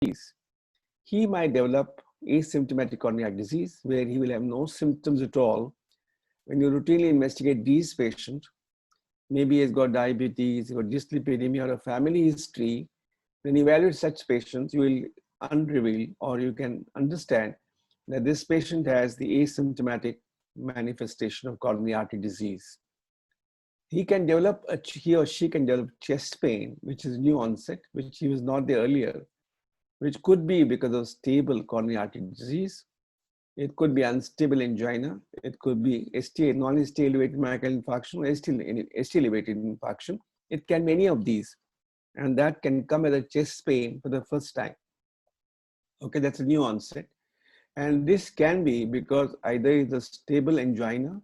disease. He might develop asymptomatic coronary artery disease where he will have no symptoms at all. When you routinely investigate these patients, maybe he's got diabetes, he's got dyslipidemia or a family history, when you evaluate such patients, you will unreveal or you can understand that this patient has the asymptomatic manifestation of coronary artery disease. He or she can develop chest pain, which is new onset, which he was not there earlier, which could be because of stable coronary artery disease. It could be unstable angina. It could be non-ST elevated myocardial infarction or ST elevated infarction. It can be any of these. And that can come as a chest pain for the first time. Okay, that's a new onset. And this can be because either it's a stable angina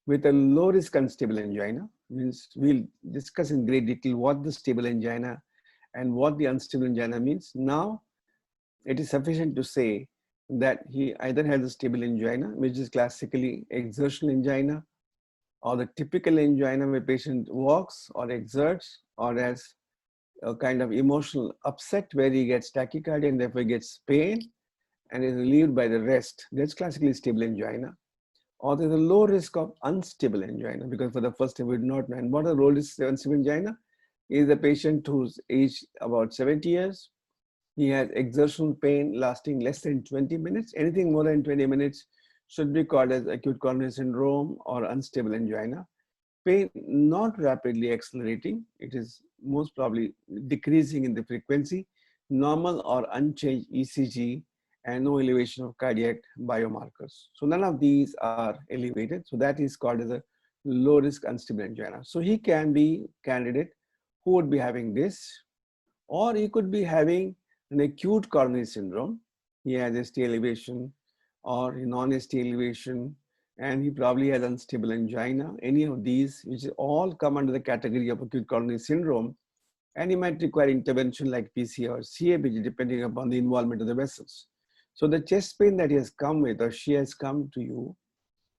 with a low risk unstable angina. Means we'll discuss in great detail what the stable angina and what the unstable angina means. Now, it is sufficient to say that he either has a stable angina, which is classically exertional angina, or the typical angina where patient walks or exerts or has a kind of emotional upset where he gets tachycardia and therefore gets pain and is relieved by the rest. That's classically stable angina. Or there's a low risk of unstable angina because for the first time we did not know. And what the role is unstable angina? Is a patient who's aged about 70 years. He has exertional pain lasting less than 20 minutes. Anything more than 20 minutes should be called as acute coronary syndrome or unstable angina. Pain not rapidly accelerating. It is most probably decreasing in the frequency, normal or unchanged ECG, and no elevation of cardiac biomarkers. So none of these are elevated. So that is called as a low risk unstable angina. So he can be candidate who would be having this, or he could be having an acute coronary syndrome. He has ST elevation or non-ST elevation, and he probably has unstable angina, any of these, which all come under the category of acute coronary syndrome. And he might require intervention like PCA or CABG, depending upon the involvement of the vessels. So the chest pain that he has come with or she has come to you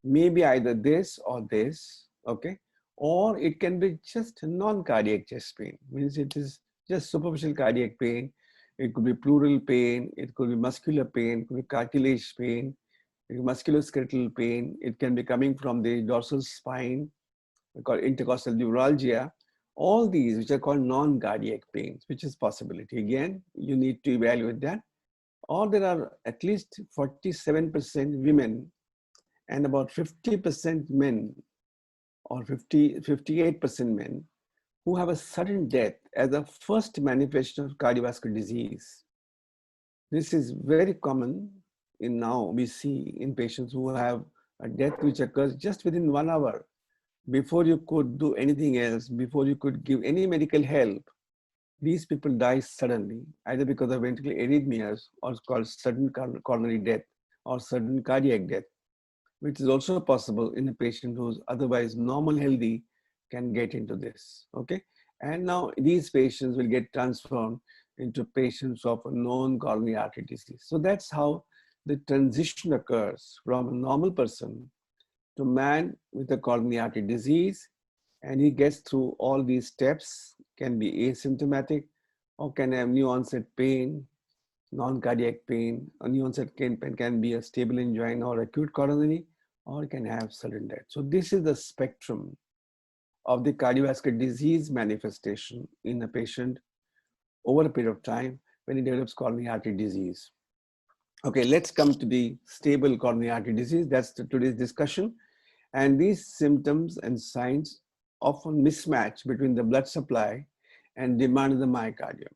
may be either this or this, okay? Or it can be just non-cardiac chest pain, means it is just superficial cardiac pain. It could be pleural pain, it could be muscular pain, it could be cartilage pain, musculoskeletal pain. It can be coming from the dorsal spine, called intercostal neuralgia. All these, which are called non-cardiac pains, which is possibility. Again, you need to evaluate that. Or there are at least 47% women and about 50% men or 58% men who have a sudden death as a first manifestation of cardiovascular disease. This is very common in now we see in patients who have a death which occurs just within 1 hour before you could do anything else, before you could give any medical help. These people die suddenly, either because of ventricular arrhythmias or called sudden coronary death or sudden cardiac death, which is also possible in a patient who's otherwise normal healthy can get into this, okay? And now these patients will get transformed into patients of a known coronary artery disease. So that's how the transition occurs from a normal person to man with a coronary artery disease, and he gets through all these steps, can be asymptomatic or can have new onset pain, non-cardiac pain. A new onset pain can be a stable angina or acute coronary, or can have sudden death. So this is the spectrum of the cardiovascular disease manifestation in a patient over a period of time when he develops coronary artery disease. Okay, let's come to the stable coronary artery disease. That's today's discussion. And these symptoms and signs often mismatch between the blood supply and demand of the myocardium.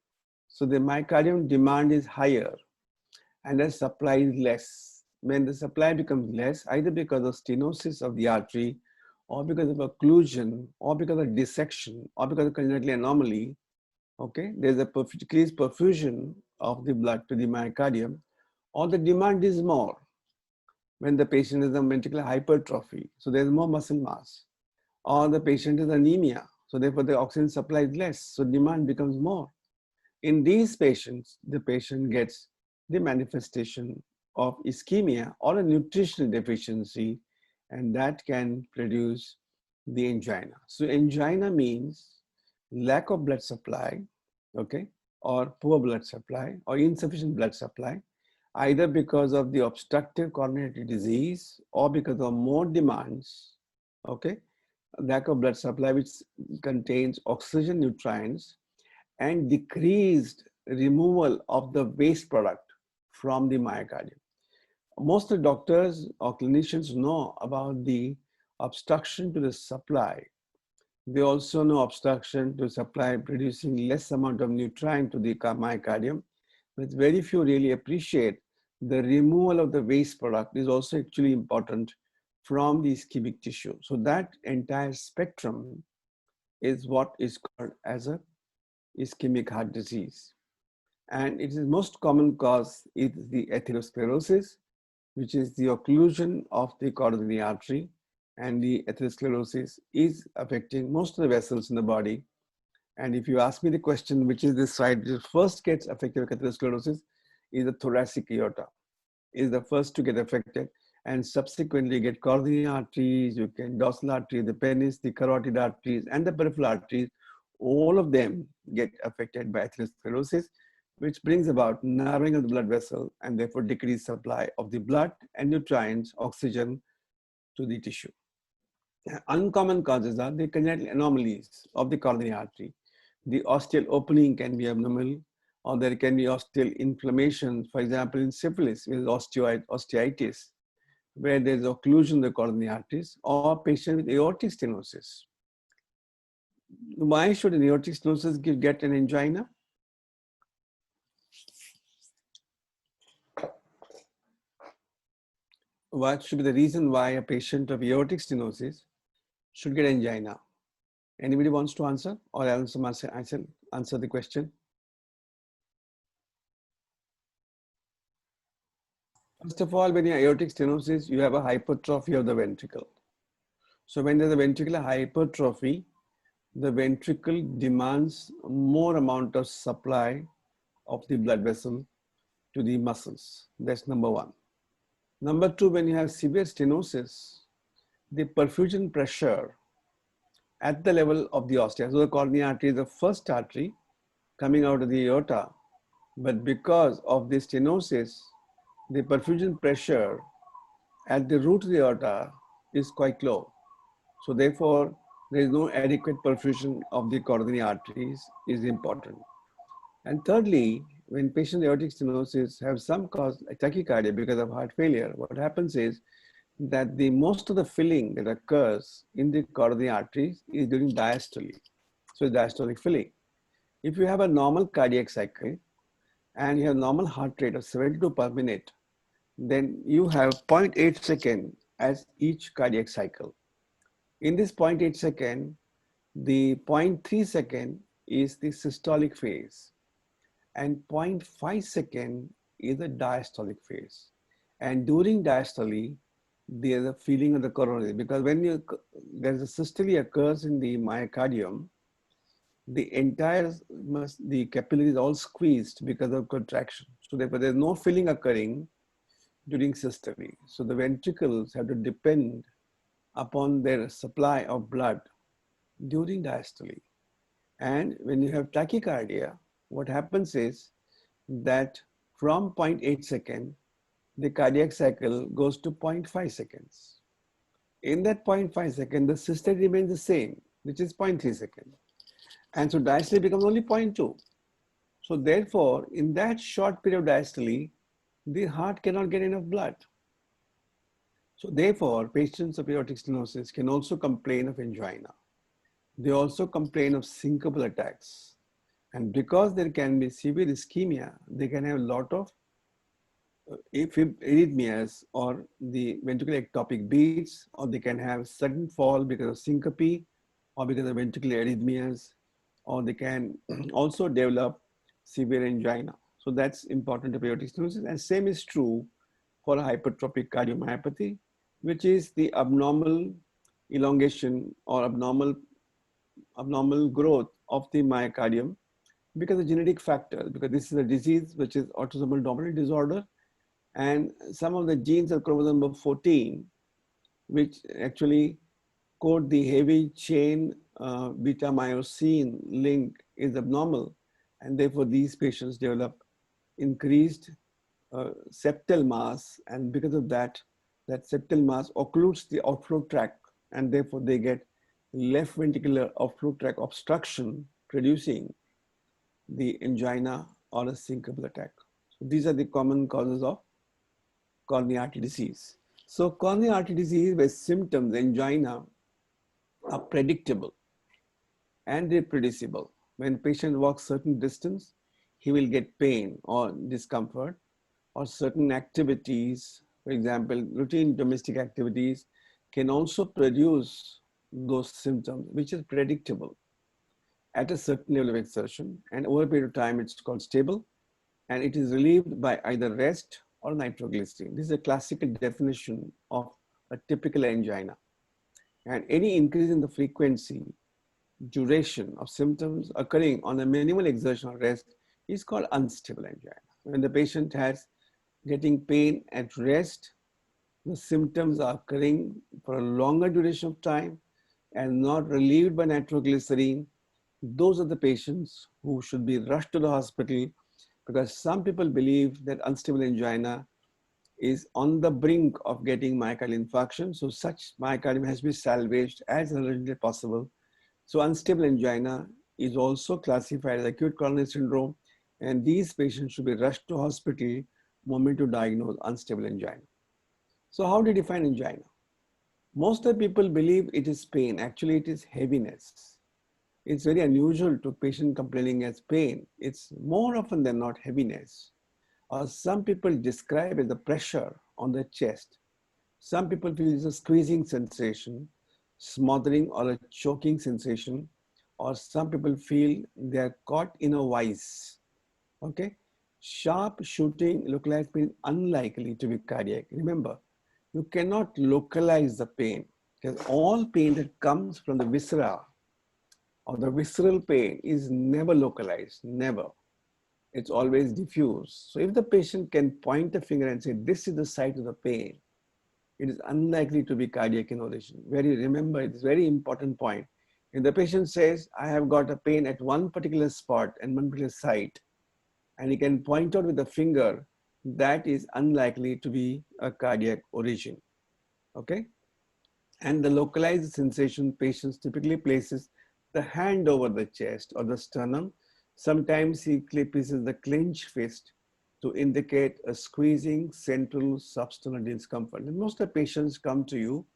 So the myocardium demand is higher and the supply is less. When the supply becomes less, either because of stenosis of the artery or because of occlusion or because of dissection or because of congenital anomaly, okay, there's a decreased perfusion of the blood to the myocardium, or the demand is more when the patient is a ventricular hypertrophy, so there's more muscle mass, or the patient is anemia, so therefore the oxygen supply is less, so demand becomes more. In these patients, the patient gets the manifestation of ischemia or a nutritional deficiency, and that can produce the angina. So angina means lack of blood supply, okay, or poor blood supply or insufficient blood supply, either because of the obstructive coronary artery disease or because of more demands, okay, lack of blood supply which contains oxygen nutrients and decreased removal of the waste product from the myocardium. Most of the doctors or clinicians know about the obstruction to the supply. They also know obstruction to supply producing less amount of nutrient to the myocardium, but very few really appreciate the removal of the waste product is also actually important from the ischemic tissue. So that entire spectrum is what is called as a ischemic heart disease. And it is most common cause is the atherosclerosis, which is the occlusion of the coronary artery, and the atherosclerosis is affecting most of the vessels in the body. And if you ask me the question, which is the side that first gets affected with atherosclerosis, is the thoracic aorta, is the first to get affected, and subsequently get coronary arteries, you can dorsal artery, the penis, the carotid arteries, and the peripheral arteries. All of them get affected by atherosclerosis, which brings about narrowing of the blood vessel and therefore decreased supply of the blood and nutrients, oxygen to the tissue. Uncommon causes are the congenital anomalies of the coronary artery. The ostial opening can be abnormal, or there can be ostial inflammation, for example, in syphilis with osteitis, where there's occlusion of the coronary arteries, or patient with aortic stenosis. Why should an aortic stenosis get an angina? What should be the reason why a patient of aortic stenosis should get angina? Anybody wants to answer, or answer the question? First of all, when you have aortic stenosis, you have a hypertrophy of the ventricle. So when there's a ventricular hypertrophy, the ventricle demands more amount of supply of the blood vessel to the muscles. That's number one. Number two, when you have severe stenosis, the perfusion pressure at the level of the ostia. So the coronary artery is the first artery coming out of the aorta, but because of the stenosis, the perfusion pressure at the root of the aorta is quite low. So therefore, there is no adequate perfusion of the coronary arteries is important. And thirdly, when patient aortic stenosis have some cause like tachycardia because of heart failure, what happens is that the most of the filling that occurs in the coronary arteries is during diastole. So diastolic filling. If you have a normal cardiac cycle and you have normal heart rate of 72 per minute, then you have 0.8 second as each cardiac cycle. In this 0.8 second, the 0.3 second is the systolic phase, and 0.5 second is the diastolic phase. And during diastole, there's a feeling of the coronary, because when there's a systole occurs in the myocardium, the entire the capillary is all squeezed because of contraction. So therefore, there's no filling occurring during systole. So the ventricles have to depend upon their supply of blood during diastole. And when you have tachycardia, what happens is that from 0.8 second, the cardiac cycle goes to 0.5 seconds. In that 0.5 second, the systole remains the same, which is 0.3 second. And so diastole becomes only 0.2. So therefore, in that short period of diastole, the heart cannot get enough blood. So therefore, patients of aortic stenosis can also complain of angina. They also complain of syncopal attacks. And because there can be severe ischemia, they can have a lot of arrhythmias or the ventricular ectopic beats, or they can have sudden fall because of syncope or because of ventricular arrhythmias, or they can also develop severe angina. So that's important of aortic stenosis. And same is true for hypertrophic cardiomyopathy, which is the abnormal elongation or abnormal growth of the myocardium because of genetic factors, because this is a disease which is autosomal dominant disorder, and some of the genes are chromosome number 14, which actually code the heavy chain beta myosin link is abnormal, And therefore, these patients develop increased septal mass, and because of that, that septal mass occludes the outflow tract, and therefore they get left ventricular outflow tract obstruction, producing the angina or a syncopal attack. So these are the common causes of coronary artery disease. So coronary artery disease where symptoms, angina, are predictable and reproducible. When patient walks certain distance, he will get pain or discomfort, or certain activities, for example, routine domestic activities can also produce those symptoms, which is predictable at a certain level of exertion, and over a period of time it's called stable, and it is relieved by either rest or nitroglycerin. This is a classical definition of a typical angina. And any increase in the frequency, duration of symptoms occurring on a minimal exertion or rest is called unstable angina. When the patient has getting pain at rest, the symptoms are occurring for a longer duration of time and not relieved by nitroglycerin, those are the patients who should be rushed to the hospital, because some people believe that unstable angina is on the brink of getting myocardial infarction. So such myocardium has to be salvaged as urgently as possible. So unstable angina is also classified as acute coronary syndrome, and these patients should be rushed to hospital moment to diagnose unstable angina. So how do you define angina? Most of the people believe it is pain. Actually, it is heaviness. It's very unusual to patient complaining as pain. It's more often than not heaviness. Or some people describe as the pressure on the chest. Some people feel it's a squeezing sensation, smothering or a choking sensation, or some people feel they are caught in a vice. Okay? Sharp shooting localized pain unlikely to be cardiac. Remember, you cannot localize the pain, because all pain that comes from the viscera or the visceral pain is never localized, never. It's always diffuse. So if the patient can point a finger and say, this is the site of the pain, it is unlikely to be cardiac in origin. Remember, it's a very important point. If the patient says, I have got a pain at one particular spot and one particular site, and he can point out with the finger, that is unlikely to be a cardiac origin. Okay? And the localized sensation, patients typically places the hand over the chest or the sternum. Sometimes he places the clenched fist to indicate a squeezing central substernal discomfort. And most of the patients come to you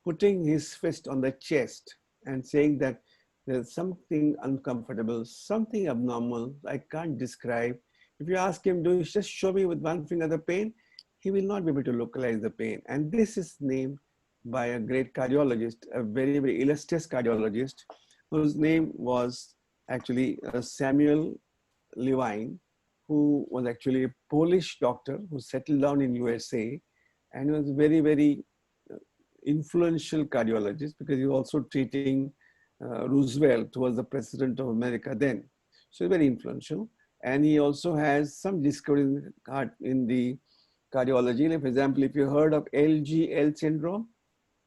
putting his fist on the chest and saying that there's something uncomfortable, something abnormal, I can't describe. If you ask him, do you just show me with one finger the pain? He will not be able to localize the pain. And this is named by a great cardiologist, a very, very illustrious cardiologist, whose name was actually Samuel Levine, who was actually a Polish doctor who settled down in USA, and was very, very influential cardiologist, because he was also treating Roosevelt, who was the president of America then. So very influential. And he also has some discoveries in the cardiology. Like for example, if you heard of LGL syndrome,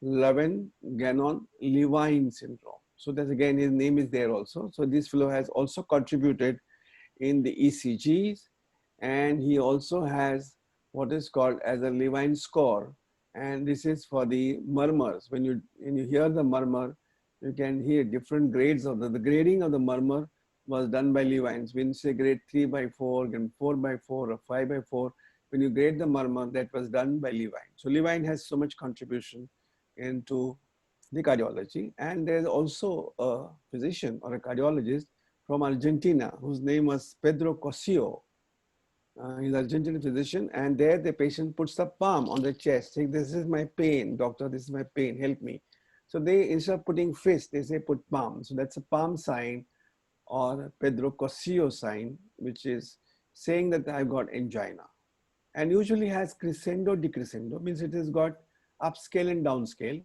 Levin-Gannon-Levine syndrome. So that's again, his name is there also. So this fellow has also contributed in the ECGs, and he also has what is called as a Levine score. And this is for the murmurs. When you hear the murmur, you can hear different grades of the grading of the murmur was done by Levine. When you say grade 3/4, and 4/4, or 5/4, when you grade the murmur, that was done by Levine. So Levine has so much contribution into the cardiology. And there's also a physician or a cardiologist from Argentina whose name was Pedro Cosio. He's an Argentine physician, and there the patient puts the palm on the chest, saying, this is my pain, doctor, this is my pain, help me. So they, instead of putting fist, they say put palm. So that's a palm sign or Pedro Cosio sign, which is saying that I've got angina. And usually has crescendo decrescendo, means it has got upscale and downscale,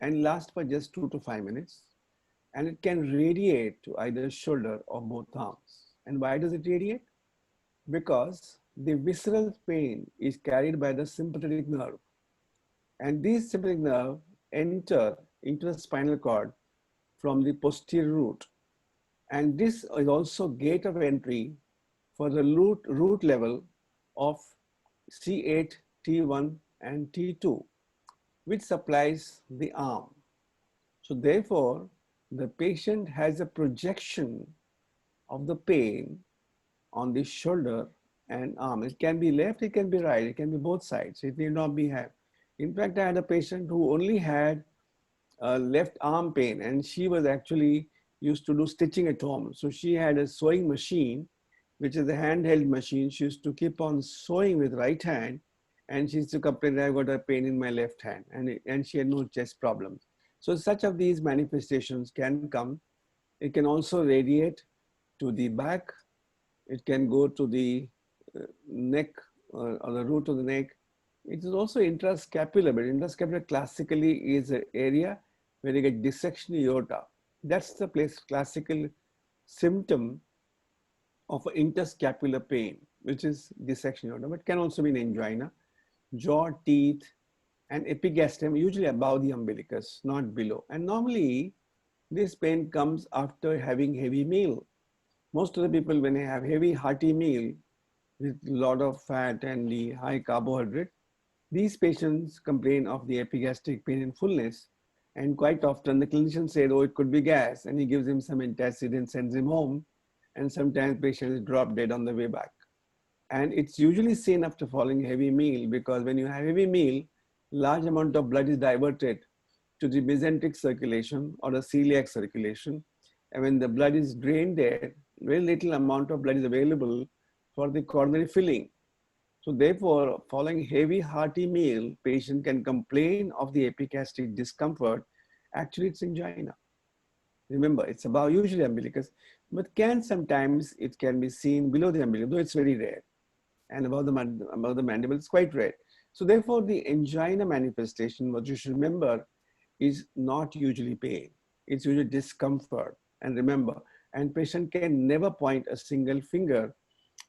and lasts for just 2 to 5 minutes. And it can radiate to either shoulder or both arms. And why does it radiate? Because the visceral pain is carried by the sympathetic nerve. And these sympathetic nerve enter into the spinal cord from the posterior root. And this is also gate of entry for the root level of C8, T1, and T2, which supplies the arm. So therefore, the patient has a projection of the pain on the shoulder and arm. It can be left, it can be right, it can be both sides. It need not be have. In fact, I had a patient who only had left arm pain, and she was actually used to do stitching at home. So she had a sewing machine, which is a handheld machine. She used to keep on sewing with right hand, and she used to complain, I got a pain in my left hand, and she had no chest problems. So such of these manifestations can come. It can also radiate to the back. It can go to the neck or the root of the neck. It is also intrascapular, but intrascapular classically is an area where you get dissection aorta. That's the place, classical symptom of interscapular pain, which is dissection aorta, but can also be in angina, jaw, teeth, and epigastrium, usually above the umbilicus, not below. And normally, this pain comes after having heavy meal. Most of the people, when they have heavy hearty meal with a lot of fat and the high carbohydrate, these patients complain of the epigastric pain and fullness. And quite often the clinician said, oh, it could be gas. And he gives him some antacid and sends him home. And sometimes patients drop dead on the way back. And it's usually seen after following heavy meal, because when you have heavy meal, large amount of blood is diverted to the mesenteric circulation or the celiac circulation. And when the blood is drained there, very little amount of blood is available for the coronary filling. So therefore, following heavy hearty meal, patient can complain of the epigastric discomfort. Actually, it's angina. Remember, it's above usually umbilicus, but sometimes it can be seen below the umbilicus, though it's very rare. And above the mandible, it's quite rare. So therefore, the angina manifestation, what you should remember, is not usually pain. It's usually discomfort. And remember, and patient can never point a single finger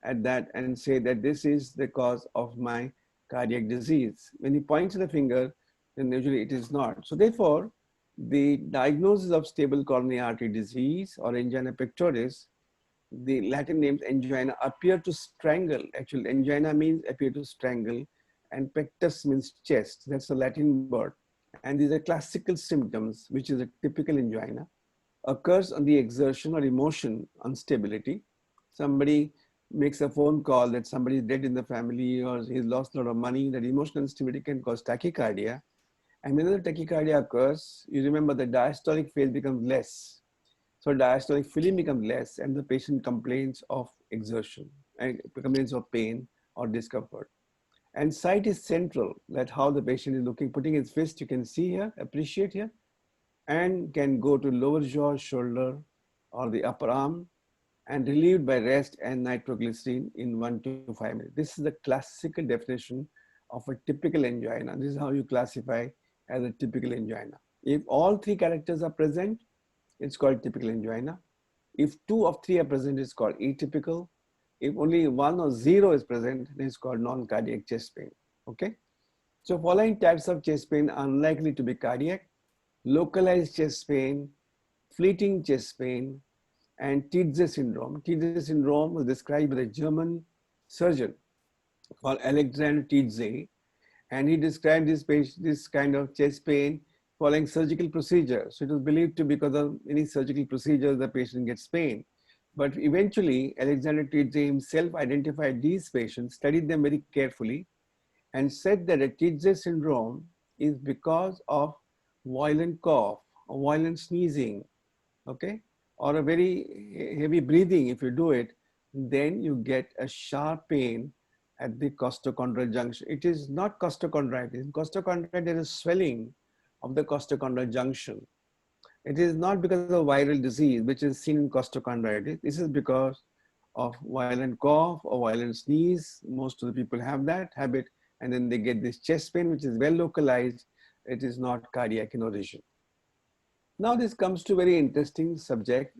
at that and say that this is the cause of my cardiac disease. When he points the finger, then usually it is not. So therefore, the diagnosis of stable coronary artery disease or angina pectoris, the Latin names angina, appear to strangle. Actually, angina means appear to strangle, and pectus means chest. That's the Latin word. And these are classical symptoms, which is a typical angina, occurs on the exertion or emotion instability. Somebody makes a phone call that somebody is dead in the family or he's lost a lot of money. That emotional instability can cause tachycardia. And when the tachycardia occurs, you remember the diastolic phase becomes less. So diastolic filling becomes less, and the patient complains of exertion and complains of pain or discomfort. And sight is central, that how the patient is looking, putting his fist, you can see here, appreciate here, and can go to lower jaw, shoulder, or the upper arm, and relieved by rest and nitroglycerin in 1 to 5 minutes. This is the classical definition of a typical angina. This is how you classify as a typical angina. If all three characters are present, it's called typical angina. If 2 of 3 are present, it's called atypical. If only 1 or 0 is present, then it's called non-cardiac chest pain. Okay. So following types of chest pain are unlikely to be cardiac: localized chest pain, fleeting chest pain, and Tietze syndrome. Tietze syndrome was described by a German surgeon called Alexander Tietze, and he described this kind of chest pain following surgical procedure. So it was believed to be because of any surgical procedure the patient gets pain. But eventually, Alexander Tietze himself identified these patients, studied them very carefully, and said that a Tietze syndrome is because of violent cough or violent sneezing, okay, or a very heavy breathing. If you do it, then you get a sharp pain at the costochondral junction. It is not costochondritis. In costochondritis, there is swelling of the costochondral junction. It is not because of viral disease, which is seen in costochondritis. This is because of violent cough or violent sneeze. Most of the people have that habit, and then they get this chest pain, which is well localized. It is not cardiac in origin. Now this comes to a very interesting subject,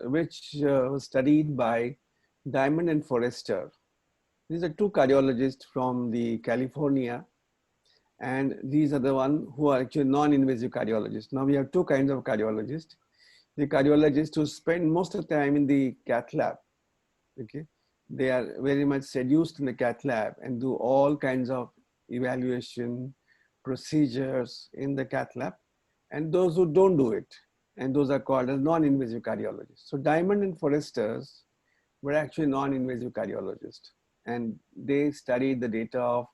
which was studied by Diamond and Forrester. These are 2 cardiologists from the California, and these are the one who are actually non-invasive cardiologists. Now we have 2 kinds of cardiologists. The cardiologists who spend most of the time in the cath lab, okay, they are very much seduced in the cath lab and do all kinds of evaluation procedures in the cath lab, and those who don't do it, and those are called as non-invasive cardiologists. So Diamond and Forresters were actually non-invasive cardiologists, and they studied the data of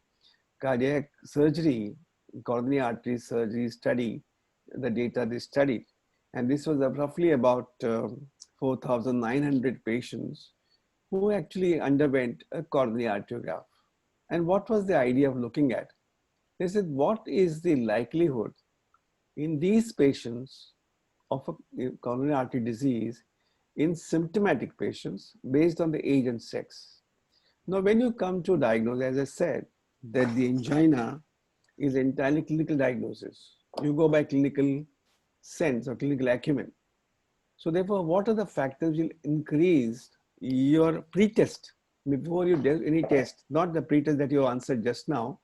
cardiac surgery, coronary artery surgery study, the data they studied. And this was roughly about 4,900 patients who actually underwent a coronary arteriograph. And what was the idea of looking at? They said, what is the likelihood in these patients of a coronary artery disease in symptomatic patients based on the age and sex? Now, when you come to diagnose, as I said, that the angina is entirely clinical diagnosis. You go by clinical sense or clinical acumen. So therefore, what are the factors will increase your pre-test before you do any test, not the pre-test that you answered just now,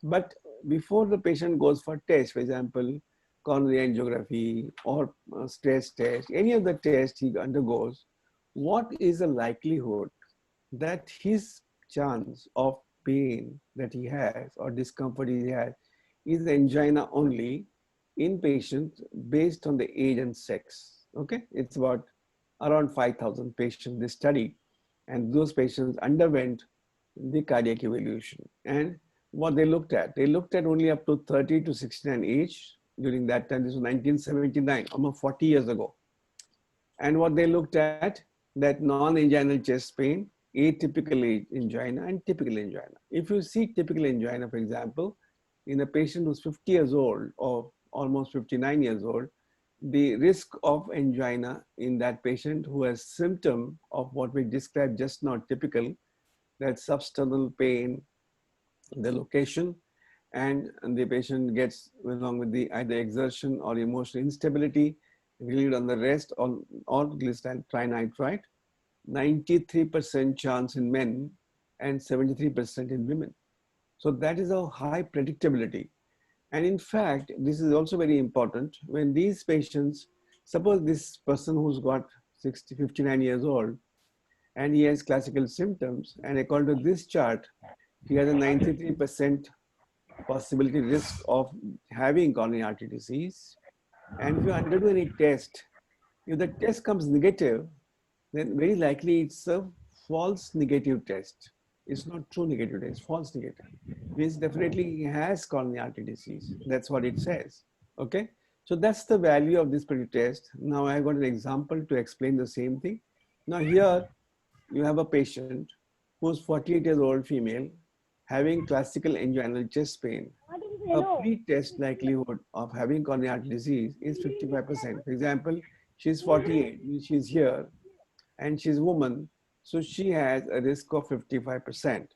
but before the patient goes for test, for example, coronary angiography or stress test, any of the tests he undergoes, what is the likelihood that his chance of pain that he has or discomfort he has is angina only in patients based on the age and sex. Okay, it's about around 5,000 patients they studied, and those patients underwent the cardiac evaluation. And what they looked at only up to 30 to 69 age. During that time, this was 1979, almost 40 years ago. And what they looked at, that non-anginal chest pain, atypical angina and typical angina. If you see typical angina, for example, in a patient who's 50 years old or almost 59 years old, the risk of angina in that patient who has symptom of what we described just now, typical, that substernal pain, the location, and the patient gets along with the either exertion or emotional instability, relieved on the rest or glycerine trinitrate, 93% chance in men and 73% in women. So that is a high predictability. And in fact, this is also very important when these patients, suppose this person who's got 60, 59 years old and he has classical symptoms, and according to this chart, he has a 93% possibility risk of having coronary artery disease. And if you undergo any test, if the test comes negative, then very likely it's a false negative test. It's not true negative test, false negative. Means definitely he has coronary artery disease. That's what it says. Okay. So that's the value of this particular test. Now I've got an example to explain the same thing. Now here you have a patient who's 48 years old female having classical anginal chest pain. A pre-test likelihood of having coronary artery disease is 55%. For example, she's 48, she's here, and she's a woman, so she has a risk of 55%.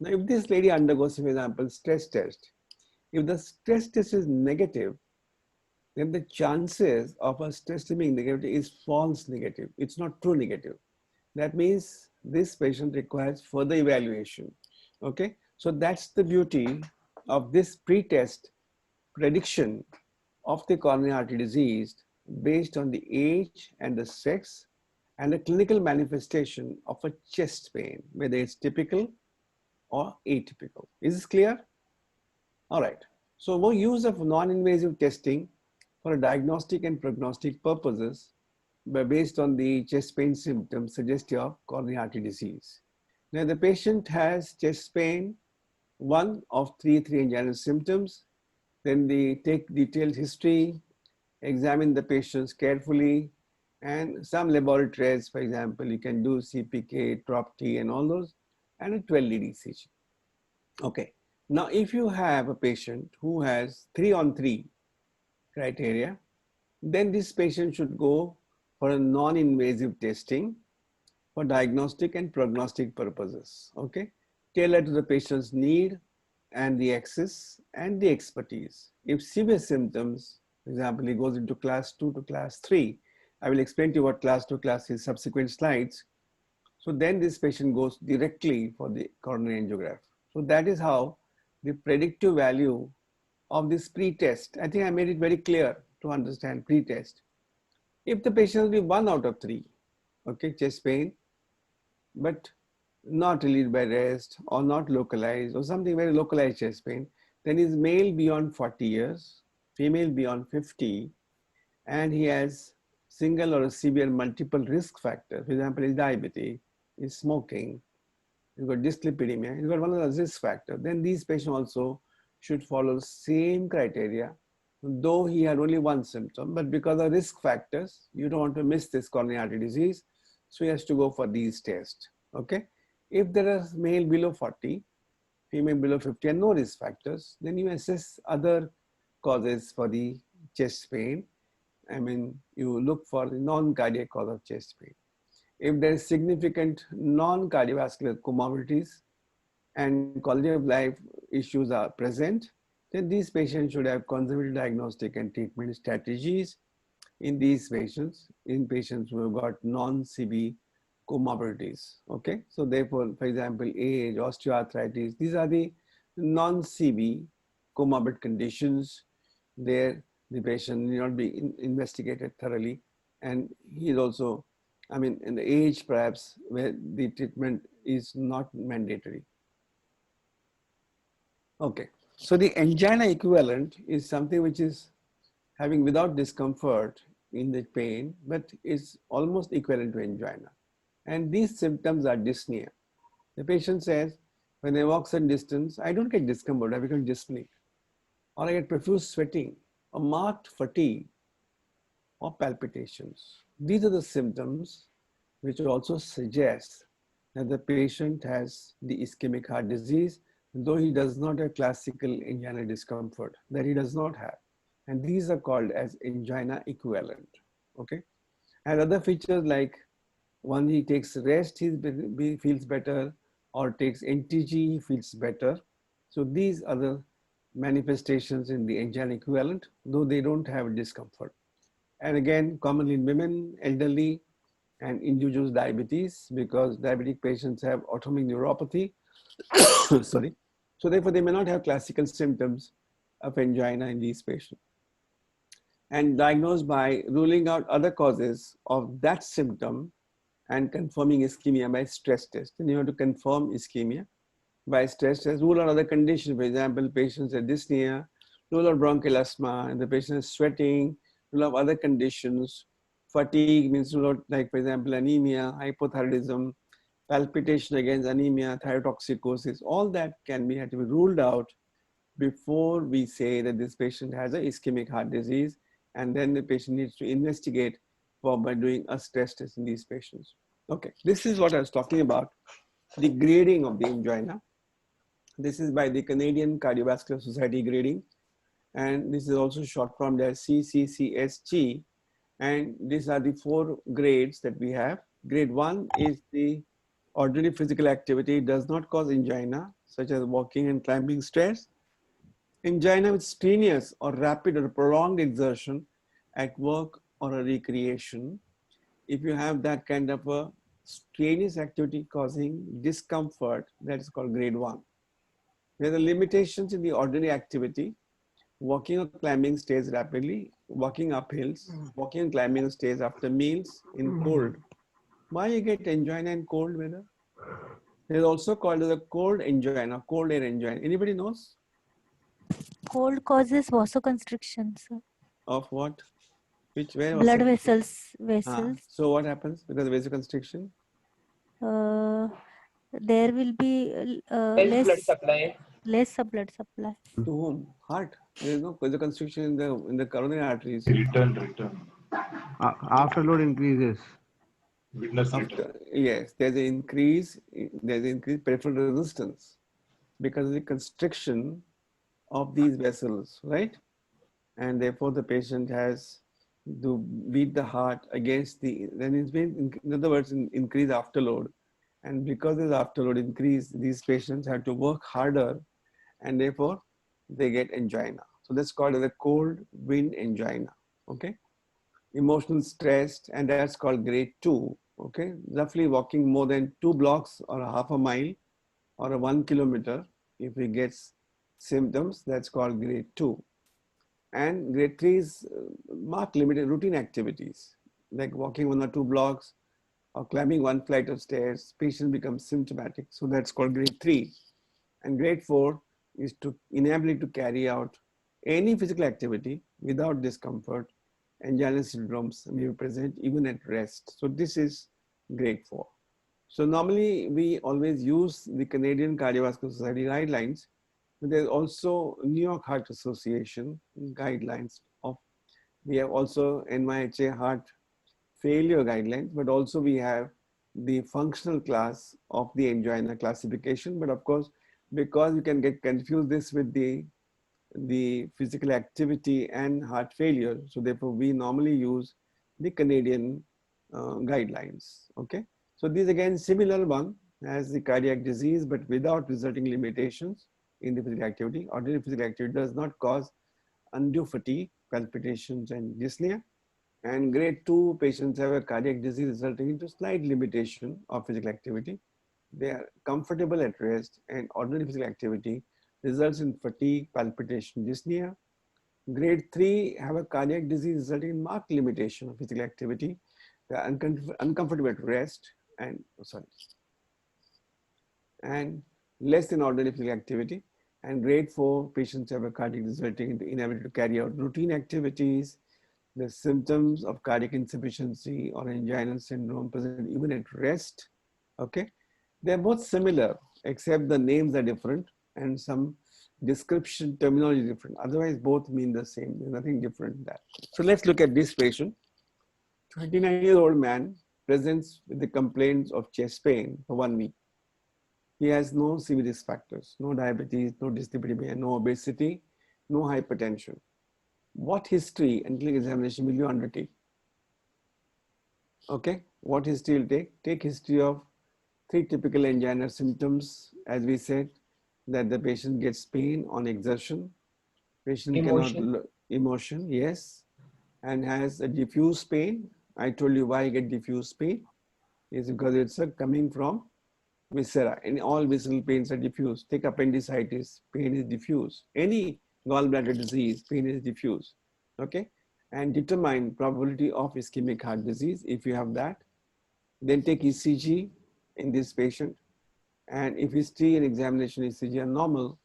Now, if this lady undergoes, for example, stress test, if the stress test is negative, then the chances of a stress test being negative is false negative. It's not true negative. That means this patient requires further evaluation. Okay, so that's the beauty of this pre-test prediction of the coronary artery disease based on the age and the sex and the clinical manifestation of a chest pain, whether it's typical or atypical. Is this clear? All right. So more use of non-invasive testing for diagnostic and prognostic purposes based on the chest pain symptoms suggestive of coronary artery disease. Now the patient has chest pain, one of three anginal symptoms. Then they take detailed history, examine the patients carefully, and some laboratories, for example, you can do CPK, TROP-T, and all those, and a 12-lead ECG. Okay. Now, if you have a patient who has 3-on-3 criteria, then this patient should go for a non-invasive testing for diagnostic and prognostic purposes. Okay. Tailored to the patient's need and the access and the expertise. If severe symptoms, for example, he goes into class 2 to class 3, I will explain to you what class 2 class is subsequent slides. So then this patient goes directly for the coronary angiograph. So that is how the predictive value of this pre-test, I think I made it very clear to understand pre-test. If the patient will be 1 out of 3, okay, chest pain, but not relieved by rest or not localized or something very localized chest pain, then is male beyond 40 years, female beyond 50, and he has single or severe multiple risk factor. For example, is diabetes, is smoking, you've got dyslipidemia, you've got one of the risk factors. Then these patients also should follow same criteria, though he had only one symptom, but because of risk factors, you don't want to miss this coronary artery disease, so he has to go for these tests, okay? If there is male below 40, female below 50 and no risk factors, then you assess other causes for the chest pain. I mean, you look for the non-cardiac cause of chest pain. If there is significant non-cardiovascular comorbidities and quality of life issues are present, then these patients should have conservative diagnostic and treatment strategies in these patients, in patients who have got non-CB comorbidities, okay? So therefore, for example, age, osteoarthritis, these are the non-CB comorbid conditions. There, the patient need not be investigated thoroughly. And he is also, I mean, in the age perhaps where the treatment is not mandatory. Okay, so the angina equivalent is something which is having without discomfort in the pain, but is almost equivalent to angina. And these symptoms are dyspnea. The patient says, when I walk some distance, I don't get discomfort, I become dyspneic. Or I get profuse sweating, or marked fatigue, or palpitations. These are the symptoms which also suggest that the patient has the ischemic heart disease, though he does not have classical angina discomfort, that he does not have. And these are called as angina equivalent, okay? And other features like when he takes rest, he feels better, or takes NTG, he feels better. So these are the manifestations in the angina equivalent, though they don't have discomfort. And again, commonly in women, elderly, and individuals diabetes, because diabetic patients have autonomic neuropathy. Sorry. So therefore, they may not have classical symptoms of angina in these patients. And diagnosed by ruling out other causes of that symptom and confirming ischemia by stress test. And you have to confirm ischemia by stress test, rule out other conditions. For example, patients have dyspnea, rule out bronchial asthma, and the patient is sweating, rule out other conditions. Fatigue means rule out, like for example, anemia, hypothyroidism, palpitation against anemia, thyrotoxicosis. All that had to be ruled out before we say that this patient has a ischemic heart disease, and then the patient needs to investigate by doing a stress test in these patients. Okay, this is what I was talking about, the grading of the angina. This is by the Canadian Cardiovascular Society grading, and this is also short formed as CCCSG. And these are the 4 grades that we have. Grade 1 is the ordinary physical activity does not cause angina, such as walking and climbing stairs. Angina with strenuous or rapid or prolonged exertion at work or a recreation. If you have that kind of a strenuous activity causing discomfort, that is called grade 1. There are limitations in the ordinary activity, walking or climbing stairs rapidly, walking up hills, walking and climbing stairs after meals in cold. Why you get angina in cold weather? It is also called as a cold angina, cold air angina. Anybody knows? Cold causes vasoconstriction, sir. Of what? Where? Blood vessels. So what happens because of vasoconstriction? There will be Less blood supply. less blood supply. To whom? Heart. There is no vasoconstriction in the coronary arteries. Return. After load increases. Witness return. Yes, there's an increased peripheral resistance because of the constriction of these vessels, right? And therefore the patient has to beat the heart against then it's been, in other words, increase afterload. And because there's afterload increase, these patients have to work harder, and therefore they get angina. So that's called as a cold wind angina, okay? Emotional stress, and that's called grade 2, okay? Roughly walking more than 2 blocks or a half a mile or a 1 kilometer, if he gets symptoms, that's called grade 2. And grade 3 is marked limited routine activities. like walking 1 or 2 blocks or climbing 1 flight of stairs, patient becomes symptomatic. So that's called grade 3. And grade 4 is to inability to carry out any physical activity without discomfort, and angina syndromes may be present even at rest. So this is grade 4. So normally we always use the Canadian Cardiovascular Society guidelines, but there's also New York Heart Association guidelines of, we have also NYHA heart failure guidelines, but also we have the functional class of the angina classification. But of course, because you can get confused this with the physical activity and heart failure, so therefore we normally use the Canadian guidelines. Okay, so these again similar one as the cardiac disease, but without resulting limitations in the physical activity. Ordinary physical activity does not cause undue fatigue, palpitations, and dyspnea. And grade 2 patients have a cardiac disease resulting into slight limitation of physical activity. They are comfortable at rest, and ordinary physical activity results in fatigue, palpitation, dyspnea. Grade 3 have a cardiac disease resulting in marked limitation of physical activity. They are uncomfortable at rest and less than ordinary physical activity. And grade 4 patients have a cardiac disease resulting in the inability to carry out routine activities. The symptoms of cardiac insufficiency or angina syndrome present even at rest. Okay, they're both similar except the names are different and some description terminology is different. Otherwise, both mean the same. There's nothing different in that. So let's look at this patient. 29-year-old man presents with the complaints of chest pain for 1 week. He has no severe risk factors, no diabetes, no dyslipidemia, no obesity, no hypertension. What history and clinical examination will you undertake? Okay, what history will take? Take history of 3 typical angina symptoms, as we said, that the patient gets pain on exertion, patient cannot, emotion, yes, and has a diffuse pain. I told you why I get diffuse pain is because it's coming from viscera, and all visceral pains are diffuse. Take appendicitis, pain is diffuse. Any gallbladder disease, pain is diffuse. Okay, and determine probability of ischemic heart disease if you have that. Then take ECG in this patient, and if history and examination ECG are normal,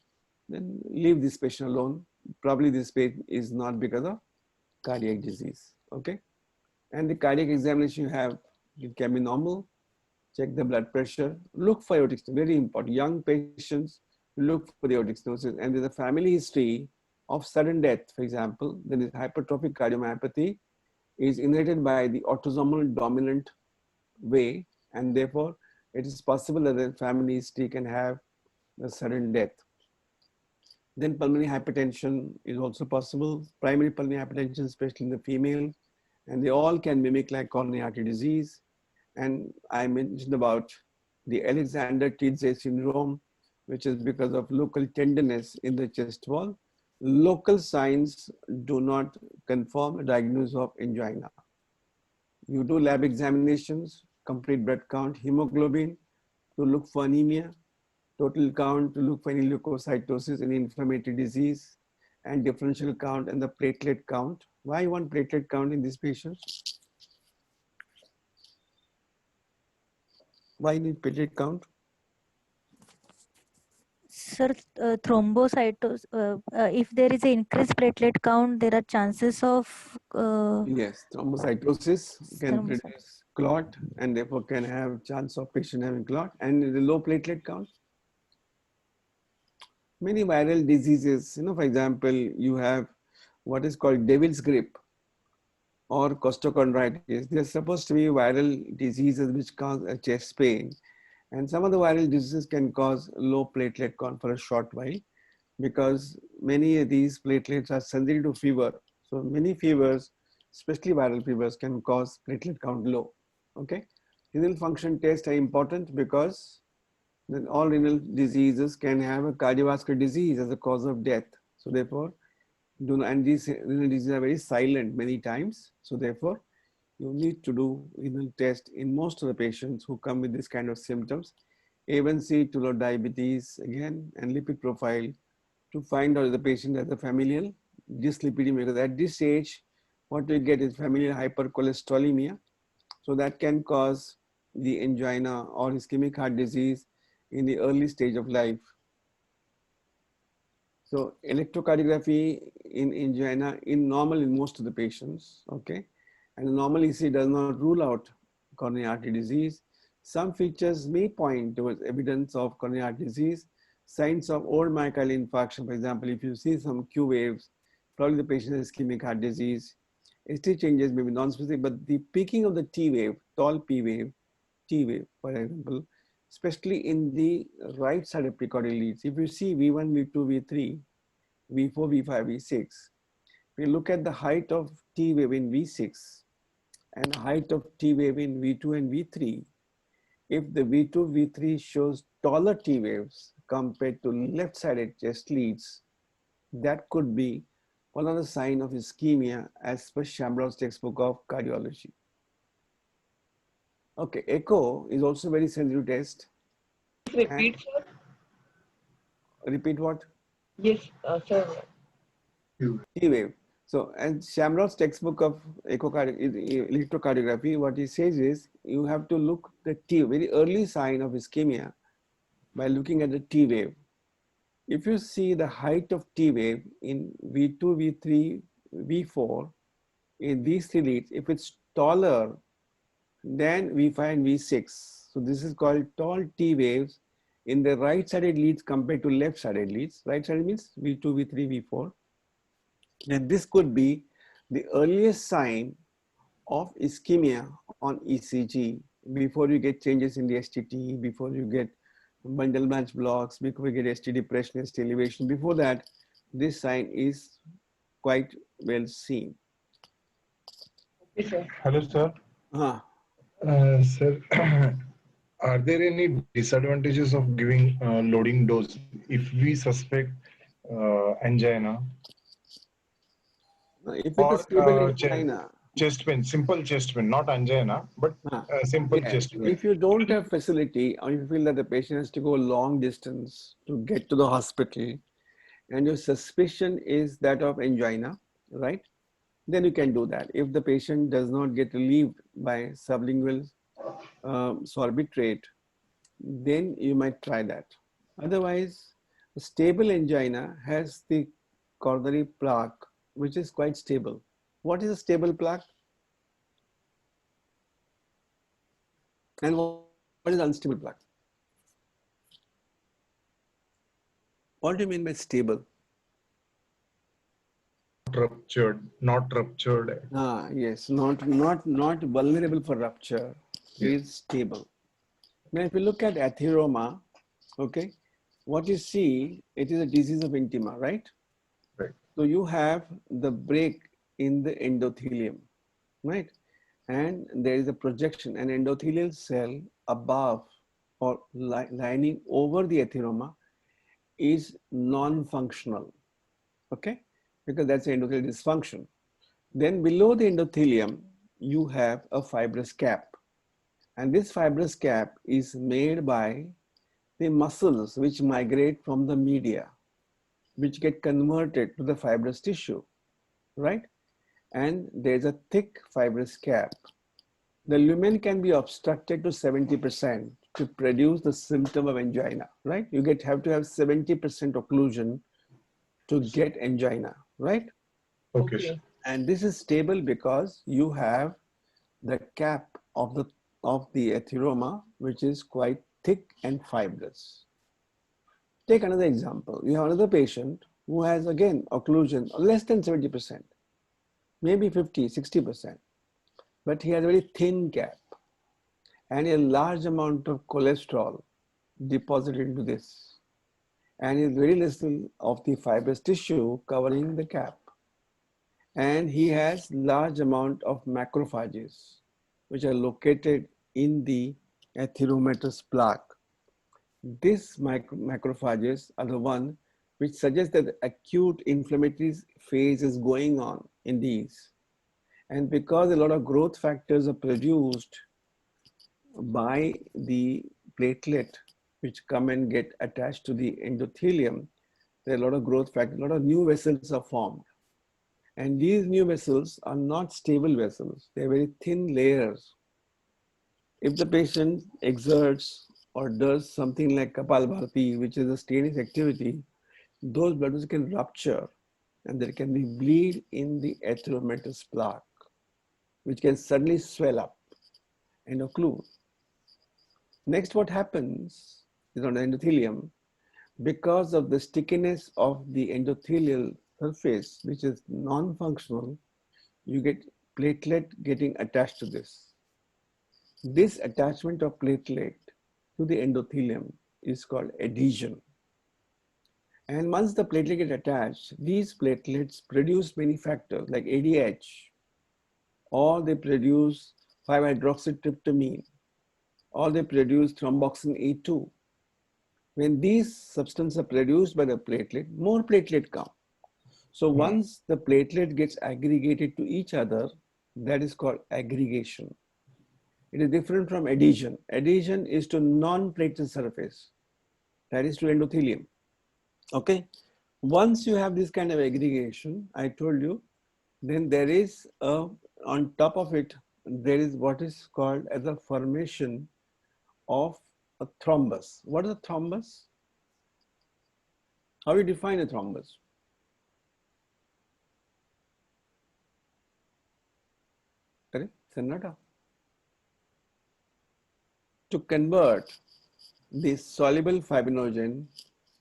then leave this patient alone. Probably this pain is not because of cardiac disease. Okay, and the cardiac examination you have, it can be normal. Check the blood pressure, look for aortic stenosis, very important. Young patients look for the aortic stenosis, and there's a family history of sudden death, for example, then is hypertrophic cardiomyopathy is inherited by the autosomal dominant way, and therefore it is possible that the family history can have a sudden death. Then pulmonary hypertension is also possible, primary pulmonary hypertension, especially in the female, and they all can mimic like coronary artery disease. And I mentioned about the Alexander-Tietze syndrome, which is because of local tenderness in the chest wall. Local signs do not confirm a diagnosis of angina. You do lab examinations, complete blood count, hemoglobin to look for anemia, total count to look for any leukocytosis, any inflammatory disease, and differential count and the platelet count. Why one platelet count in these patients? Why need platelet count? Sir, thrombocytosis, if there is an increased platelet count, there are chances of yes, thrombocytosis can thrombocytosis. produce clot and therefore can have chance of patient having clot. And the low platelet count, many viral diseases, for example, you have what is called devil's grip or costochondritis. They're supposed to be viral diseases which cause a chest pain. And some of the viral diseases can cause low platelet count for a short while because many of these platelets are sensitive to fever. So many fevers, especially viral fevers, can cause platelet count low. Okay, renal function tests are important because then all renal diseases can have a cardiovascular disease as a cause of death. So therefore, and these renal diseases are very silent many times. So therefore, you need to do renal test in most of the patients who come with this kind of symptoms. A1C, to low diabetes again, and lipid profile to find out if the patient has a familial dyslipidemia. Because at this age, what we get is familial hypercholesterolemia, So that can cause the angina or ischemic heart disease in the early stage of life. So electrocardiography in angina in normal in most of the patients, okay? And the normal ECG does not rule out coronary artery disease. Some features may point towards evidence of coronary artery disease. Signs of old myocardial infarction, for example, if you see some Q waves, probably the patient has ischemic heart disease. ST changes may be non-specific, but the peaking of the T wave, tall P wave, T wave, for example, especially in the right side of precordial leads. If you see V1, V2, V3, V4, V5, V6, we look at the height of T wave in V6 and height of T wave in V2 and V3. If the V2, V3 shows taller T waves compared to left-sided chest leads, that could be one of the signs of ischemia as per Shamrow's textbook of cardiology. Okay, echo is also very sensitive test. Repeat, sir. Repeat what? Yes, sir. T wave. So, and Shamrow's textbook of electrocardiography, what he says is you have to look the T, very early sign of ischemia by looking at the T wave. If you see the height of T wave in V2, V3, V4, in these three leads, if it's taller than V5 and V6, so this is called tall T waves in the right-sided leads compared to left-sided leads. Right-sided means V2, V3, V4. Then this could be the earliest sign of ischemia on ECG before you get changes in the STT, before you get bundle branch blocks, before you get ST depression, ST elevation. Before that, this sign is quite well seen. Okay, sir. Hello, sir. Sir, are there any disadvantages of giving loading dose if we suspect angina If it's a or stable angina, chest pain, simple chest pain, not angina, but simple yes. chest pain? If you don't have facility or you feel that the patient has to go a long distance to get to the hospital and your suspicion is that of angina, right? Then you can do that. If the patient does not get relieved by sublingual sorbitrate, then you might try that. Otherwise, a stable angina has the coronary plaque, which is quite stable. What is a stable plaque? And what is unstable plaque? What do you mean by stable? Not ruptured. Yes, not vulnerable for rupture. Is stable. Now, if you look at atheroma, okay, what you see, it is a disease of intima, right? Right. So you have the break in the endothelium, right? And there is a projection, an endothelial cell above or lining over the atheroma is non-functional, okay? Because that's endothelial dysfunction. Then below the endothelium, you have a fibrous cap. And this fibrous cap is made by the muscles which migrate from the media, which get converted to the fibrous tissue, right? And there's a thick fibrous cap. The lumen can be obstructed to 70% to produce the symptom of angina, right? You have to have 70% occlusion to get angina, right? Okay, sir. And this is stable because you have the cap of the atheroma, which is quite thick and fibrous. Take another example. You have another patient who has, again, occlusion less than 70%, maybe 50, 60%, but he has a very thin cap and a large amount of cholesterol deposited into this, and is very little of the fibrous tissue covering the cap. And he has large amount of macrophages, which are located in the atheromatous plaque. These macrophages are the one which suggest that the acute inflammatory phase is going on in these. And because a lot of growth factors are produced by the platelet, which come and get attached to the endothelium, there are a lot of growth factors, a lot of new vessels are formed. And these new vessels are not stable vessels. They're very thin layers. If the patient exerts or does something like Kapalbharati, which is a strenuous activity, those blood vessels can rupture and there can be bleed in the atheromatous plaque, which can suddenly swell up and occlude. Next, what happens is on the endothelium, because of the stickiness of the endothelial surface, which is non-functional, you get platelet getting attached to this. This attachment of platelet to the endothelium is called adhesion. And once the platelet get attached, these platelets produce many factors like ADH, or they produce 5-hydroxytryptamine, or they produce thromboxane A2. When these substances are produced by the platelet, more platelet come. So once the platelet gets aggregated to each other, that is called aggregation. It is different from adhesion. Adhesion is to non-platelet surface, that is to endothelium. Okay. Once you have this kind of aggregation, I told you, then there is on top of it, there is what is called as a formation of a thrombus. What is a thrombus? How do you define a thrombus? Correct? Sanada. To convert the soluble fibrinogen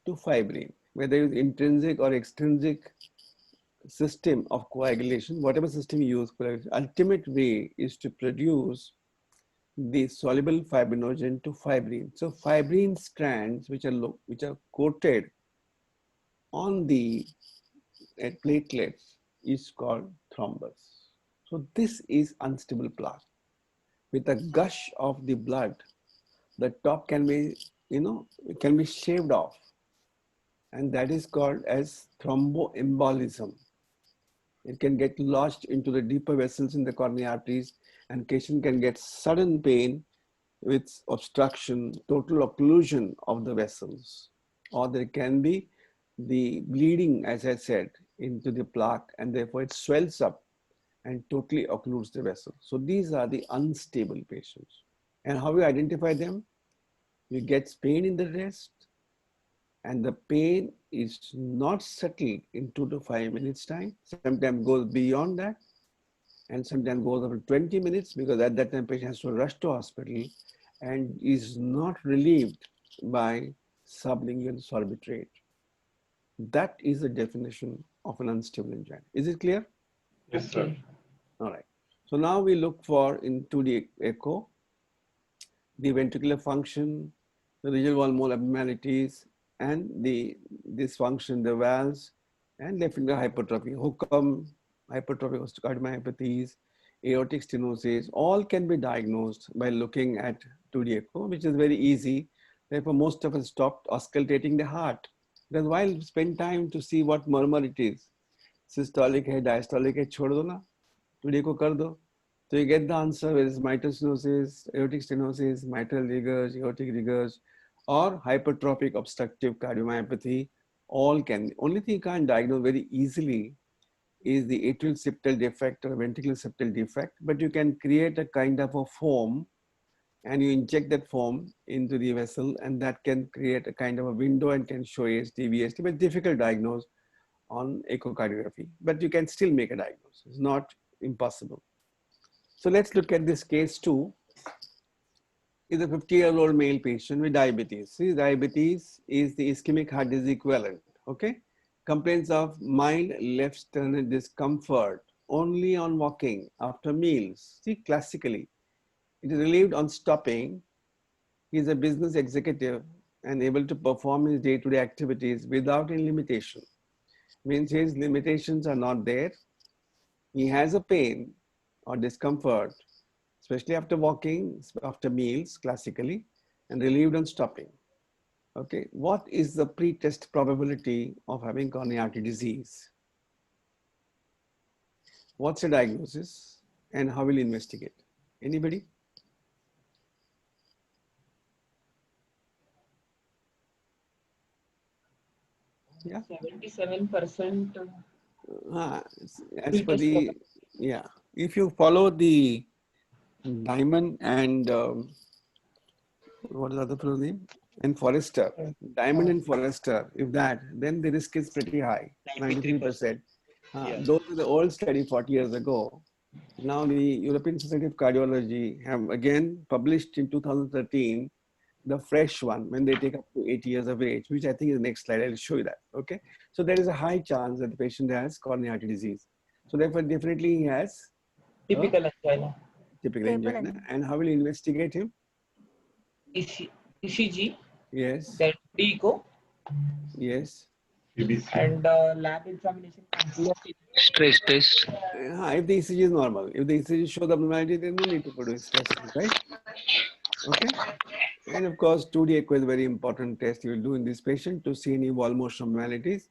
to fibrin, whether it's intrinsic or extrinsic system of coagulation, whatever system you use, ultimate way is to produce the soluble fibrinogen to fibrin. So fibrin strands which are coated on the platelets is called thrombus. So this is unstable plaque. With a gush of the blood, the top can be, can be shaved off, and that is called as thromboembolism. It can get lodged into the deeper vessels in the coronary arteries, and patient can get sudden pain with obstruction, total occlusion of the vessels. Or there can be the bleeding, as I said, into the plaque, and therefore it swells up and totally occludes the vessel. So these are the unstable patients. And how you identify them? You get pain in the wrist, and the pain is not settled in 2 to 5 minutes time. Sometimes goes beyond that, and sometimes goes up to 20 minutes, because at that time patient has to rush to hospital and is not relieved by sublingual sorbitrate. That is the definition of an unstable angina. Is it clear? Yes, sir. All right. So now we look for in 2D echo, the ventricular function, the radial wall mole abnormalities, and the dysfunction, the valves, and left ventricular hypertrophy, Hookham, hypertrophic cardiomyopathies, aortic stenosis, all can be diagnosed by looking at 2D echo, which is very easy. Therefore, most of us stopped auscultating the heart. Because while spend time to see what murmur it is, systolic hai, diastolic hai, chhod do na, 2D echo kar do. So you get the answer, whether it's mitral stenosis, aortic stenosis, mitral regurg, aortic regurg, or hypertrophic obstructive cardiomyopathy, all can. Only thing you can't diagnose very easily is the atrial septal defect or ventricular septal defect, but you can create a kind of a foam and you inject that foam into the vessel, and that can create a kind of a window and can show AST, VST, but difficult to diagnose on echocardiography. But you can still make a diagnosis. It's not impossible. So let's look at this case too. Is a 50-year-old male patient with diabetes. See, diabetes is the ischemic heart disease equivalent. Okay, complaints of mild left sternal discomfort only on walking after meals. See, classically, it is relieved on stopping. He is a business executive and able to perform his day-to-day activities without any limitation. Means his limitations are not there. He has a pain or discomfort, especially after walking, after meals, classically, and relieved on stopping. Okay, what is the pre-test probability of having coronary artery disease? What's the diagnosis and how will you investigate? Anybody? Yeah. 77%. As per the, yeah, if you follow the Diamond and what is the other fellow's name? And Forrester. Diamond and Forrester. If that, then the risk is pretty high, 93%. Those are the old study 40 years ago. Now the European Society of Cardiology have again published in 2013 the fresh one when they take up to 80 years of age, which I think is the next slide. I'll show you that. Okay. So there is a high chance that the patient has coronary artery disease. So therefore, definitely he has Typical angina. typical Stable angina. angina. And how will you investigate him? ECG, Yes. then DECO, Yes. and lab examination. Stress test. If the ECG is normal, if the ECG shows abnormality, there's no need to produce testing, right? Okay. And of course, 2D echo is a very important test you will do in this patient to see any wall motion abnormalities,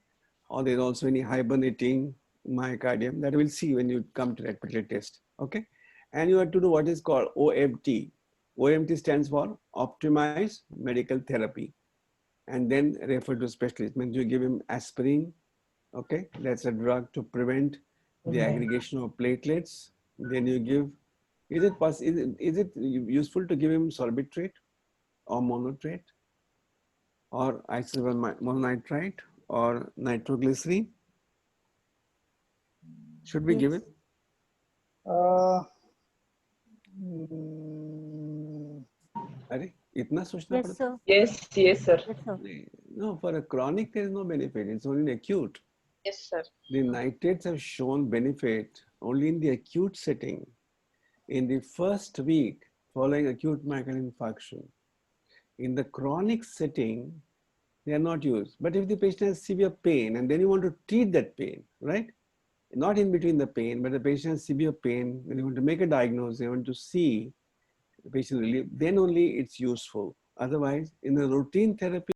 or there's also any hibernating myocardium that we'll see when you come to that particular test. Okay. And you have to do what is called OMT. OMT stands for optimized medical therapy, and then refer to specialist. Means you give him aspirin. Okay, that's a drug to prevent the aggregation of platelets. Then you give. Is it useful to give him sorbitrate or monotrate or isomonitrate or nitroglycerin? Should we give Yes. it? अरे इतना सोचना Yes, पड़ता sir. Yes, yes, sir. Yes, sir. है? No, for a chronic there is no benefit. It's only in acute. Yes, sir. The nitrates have shown benefit only in the acute setting. In the first week following acute myocardial infarction. In the chronic setting, they are not used. But if the patient has severe pain and then you want to treat that pain, right? Not in between the pain, but the patient has severe pain, when you want to make a diagnosis, you want to see the patient relief, then only it's useful. Otherwise, in the routine therapy,